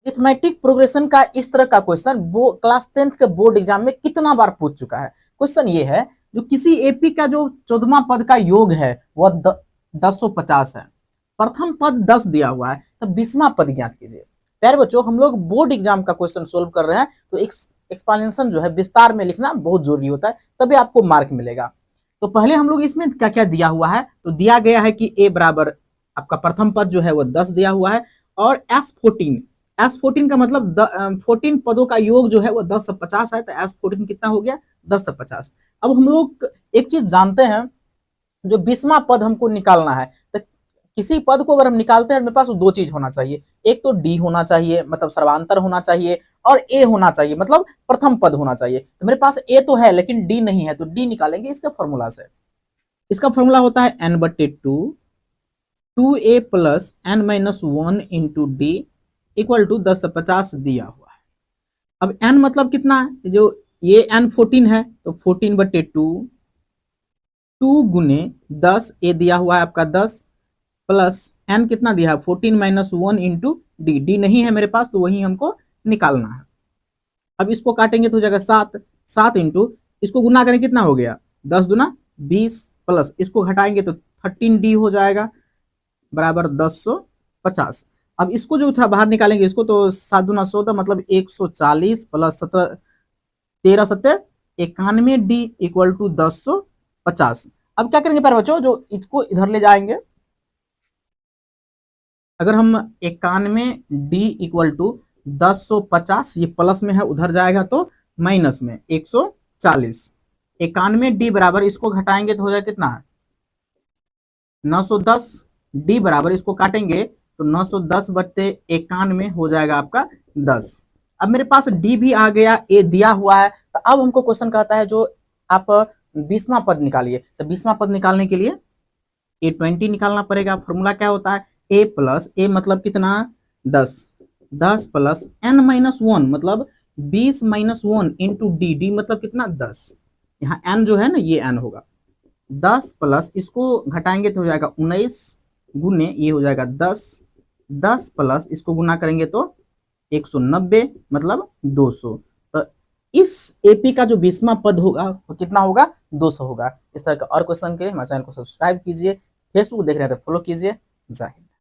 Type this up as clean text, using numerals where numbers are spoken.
Arithmetic progression का इस तरह का क्वेश्चन वो क्लास 10th के बोर्ड एग्जाम में कितना बार पूछ चुका है। क्वेश्चन ये है, जो किसी एपी का जो 14वां पद का योग है वह 1050 है, प्रथम पद 10 दिया हुआ है, तो 20वां पद ज्ञात कीजिए। प्यारे बच्चों, हम लोग बोर्ड एग्जाम का क्वेश्चन सोल्व कर रहे हैं, तो एक्सप्लेनेशन जो है विस्तार में लिखना बहुत जरूरी होता है, तभी आपको मार्क मिलेगा। तो पहले हम लोग इसमें क्या क्या दिया हुआ है, तो दिया गया है कि ए बराबर आपका प्रथम पद जो है वो 10 दिया हुआ है, और S14 का मतलब 14 पदों का योग जो है वो 10 से 50 है, तो S14 कितना हो गया 10 से 50। अब हम लोग एक चीज जानते हैं, जो 20वां पद हमको निकालना है, तो किसी पद को अगर हम निकालते हैं, मेरे पास दो चीज होना चाहिए, एक तो डी होना चाहिए मतलब सर्वांतर होना चाहिए, और ए होना चाहिए मतलब प्रथम पद होना चाहिए। तो मेरे पास ए तो है लेकिन डी नहीं है, तो डी निकालेंगे इसका फॉर्मूला से। इसका फॉर्मूला होता है n/2 2a plus n-1 into d equal to 10 से 50 दिया हुआ है। अब n मतलब कितना है, जो ये n14 है, तो 14/2 2 गुने 10, ए दिया हुआ है आपका 10, प्लस n कितना दिया है 14-1 इंटू डी, डी नहीं है मेरे पास तो वही हमको निकालना है। अब इसको काटेंगे तो हो जाएगा 7, 7 इंटू इसको गुना करें कितना हो गया 10 दूना 20, प्लस इसको घटाएंगे तो 13d हो जाएगा बराबर 1050। अब इसको जो थोड़ा बाहर निकालेंगे इसको, तो 7 दूना 14 मतलब 140 प्लस 17 13 सत्तर 91 डी इक्वल टू 1050। अब क्या करेंगे प्यारे बच्चों, जो इसको इधर ले जाएंगे, अगर हम 91 डी इक्वल टू 1050, ये प्लस में है उधर जाएगा तो माइनस में 140, 91 डी बराबर इसको घटाएंगे तो हो जाएगा कितना 910 डी बराबर इसको काटेंगे तो 910/91 हो जाएगा आपका 10। अब मेरे पास डी भी आ गया, ए दिया हुआ है, तो अब हमको क्वेश्चन कहता है जो आप 20वां पद निकालिए। तो 20वां पद निकालने के लिए A20 निकालना पड़ेगा। फॉर्मूला क्या होता है, ए प्लस ए मतलब कितना 10, 10 प्लस n-1 मतलब 20-1 इंटू डी, डी मतलब कितना 10, यहाँ n जो है ना ये n होगा, 10 प्लस इसको घटाएंगे तो हो जाएगा 19 गुने ये हो जाएगा 10, 10 प्लस इसको गुना करेंगे तो 190 मतलब 200। तो इस एपी का जो 20वां पद होगा वो कितना होगा 200 होगा। इस तरह का और क्वेश्चन के लिए हमारे चैनल को सब्सक्राइब कीजिए, फेसबुक देख रहे हैं तो फॉलो कीजिए। जय हिंद।